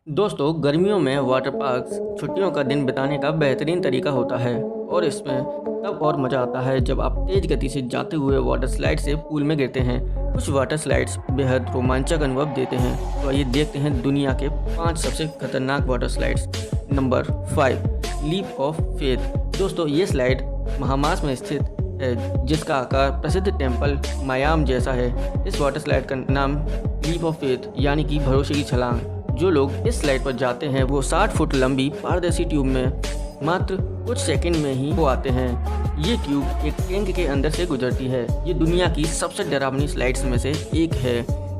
दोस्तों, गर्मियों में वाटर पार्क्स छुट्टियों का दिन बिताने का बेहतरीन तरीका होता है और इसमें तब और मज़ा आता है जब आप तेज़ गति से जाते हुए वाटर स्लाइड से पूल में गिरते हैं। कुछ वाटर स्लाइड्स बेहद रोमांचक अनुभव देते हैं। तो आइए देखते हैं दुनिया के 5 सबसे खतरनाक water slides. Number 5, leap of faith. दोस्तों, ये स्लाइड महामास में स्थित है जिसका आकार प्रसिद्ध टेम्पल मायाम जैसा है। इस वाटर स्लाइड का नाम लीप ऑफ फेथ यानी कि भरोसे की छलांग। जो लोग इस स्लाइड पर जाते हैं वो 60 फुट लंबी पारदर्शी ट्यूब में मात्र कुछ सेकंड में ही वो आते हैं। ये ट्यूब एक टैंक के अंदर से गुजरती है। ये दुनिया की सबसे डरावनी स्लाइड्स में से एक है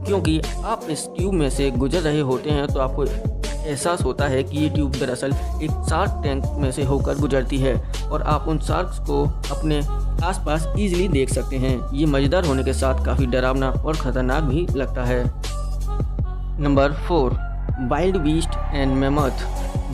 क्योंकि आप इस ट्यूब में से गुजर रहे होते हैं तो आपको एहसास होता है कि ये ट्यूब दरअसल एक शार्क टैंक में से होकर गुजरती है और आप उन शार्क्स को अपने आसपास इजीली देख सकते हैं। ये मज़ेदार होने के साथ काफ़ी डरावना और ख़तरनाक भी लगता है। Number 4, wild beast and mammoth.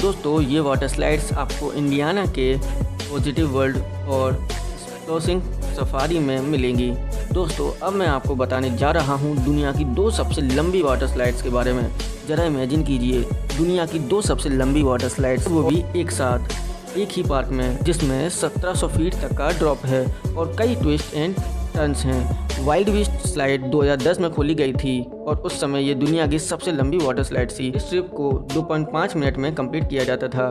दोस्तों, ये वाटर स्लाइड्स आपको इंडियाना के पॉजिटिव वर्ल्ड और स्प्लोसिंग सफारी में मिलेंगी। दोस्तों, अब मैं आपको बताने जा रहा हूँ दुनिया की 2 सबसे लंबी वाटर स्लाइड्स के बारे में। ज़रा इमेजिन कीजिए, दुनिया की 2 सबसे लंबी वाटर स्लाइड्स, वो भी एक साथ एक ही पार्क में, जिसमें 1700 फीट तक का ड्रॉप है और कई ट्विस्ट एंड टर्न्स हैं। वाइल्ड बीस्ट स्लाइड 2010 में खोली गई थी और उस समय ये दुनिया की सबसे लंबी वाटर स्लाइड थी। इस ट्रिप को 2.5 मिनट में कंप्लीट किया जाता था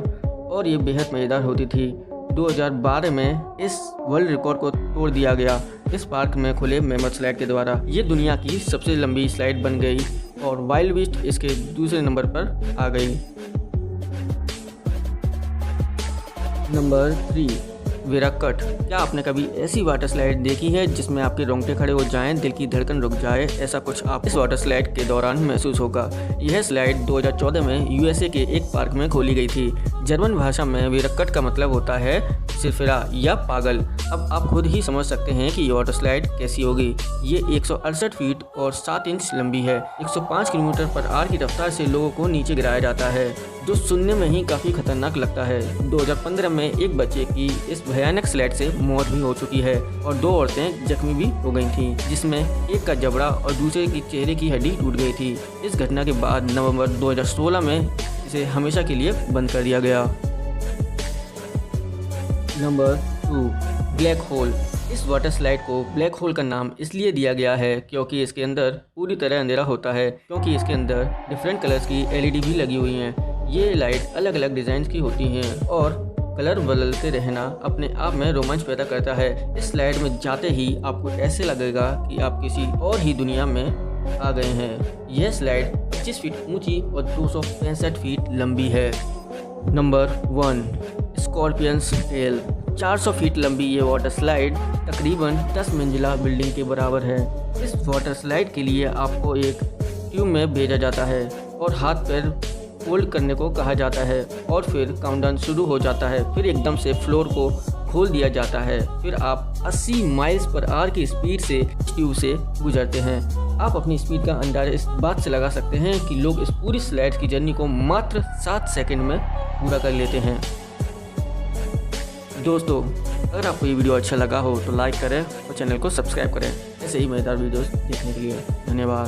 और ये बेहद मज़ेदार होती थी। 2012 में इस वर्ल्ड रिकॉर्ड को तोड़ दिया गया इस पार्क में खुले मैमथ स्लाइड के द्वारा। ये दुनिया की सबसे लंबी स्लाइड बन गई और वाइल्ड बीस्ट इसके दूसरे नंबर पर आ गई। नंबर 3, वेराकट। क्या आपने कभी ऐसी वाटर स्लाइड देखी है जिसमें आपके रोंगटे खड़े हो जाएं, दिल की धड़कन रुक जाए? ऐसा कुछ आप इस वाटर स्लाइड के दौरान महसूस होगा। यह स्लाइड 2014 में यूएसए के एक पार्क में खोली गई थी। जर्मन भाषा में वेराकट का मतलब होता है सिरफिरा या पागल। अब आप खुद ही समझ सकते हैं कि ये वाटर स्लाइड कैसी होगी। ये 168 फीट और 7 इंच लंबी है। 105 किलोमीटर पर आवर की रफ्तार से लोगों को नीचे गिराया जाता है, जो सुनने में ही काफ़ी खतरनाक लगता है। 2015 में एक बच्चे की इस भयानक स्लाइड से मौत भी हो चुकी है और 2 औरतें जख्मी भी हो गई थीं, जिसमें एक का जबड़ा और दूसरे की चेहरे की हड्डी टूट गई थी। इस घटना के बाद नवंबर 2016 में इसे हमेशा के लिए बंद कर दिया गया। Number 2, black hole. इस वाटर स्लाइड को ब्लैक होल का नाम इसलिए दिया गया है क्योंकि इसके अंदर पूरी तरह अंधेरा होता है, क्योंकि इसके अंदर डिफरेंट कलर्स की एलईडी भी लगी हुई हैं। ये लाइट अलग अलग डिज़ाइन की होती हैं और कलर बदलते रहना अपने आप में रोमांच पैदा करता है। इस स्लाइड में जाते ही आपको ऐसे लगेगा कि आप किसी और ही दुनिया में आ गए हैं। यह स्लाइड 25 फीट ऊंची और 265 फीट लंबी है। Number 1, Scorpions tell. 400 फीट लंबी ये वाटर स्लाइड तकरीबन 10 मंजिला बिल्डिंग के बराबर है। इस वाटर स्लाइड के लिए आपको एक ट्यूब में भेजा जाता है और हाथ पैर होल्ड करने को कहा जाता है और फिर काउंटडाउन शुरू हो जाता है। फिर एकदम से फ्लोर को खोल दिया जाता है। फिर आप 80 माइल्स पर आवर की स्पीड से ट्यूब से गुजरते हैं। आप अपनी स्पीड का अंदाजा इस बात से लगा सकते हैं कि लोग इस पूरी स्लाइड की जर्नी को मात्र 7 सेकंड में पूरा कर लेते हैं। दोस्तों, अगर आपको ये वीडियो अच्छा लगा हो तो लाइक करें और चैनल को सब्सक्राइब करें ऐसे ही मज़ेदार वीडियोस देखने के लिए। धन्यवाद।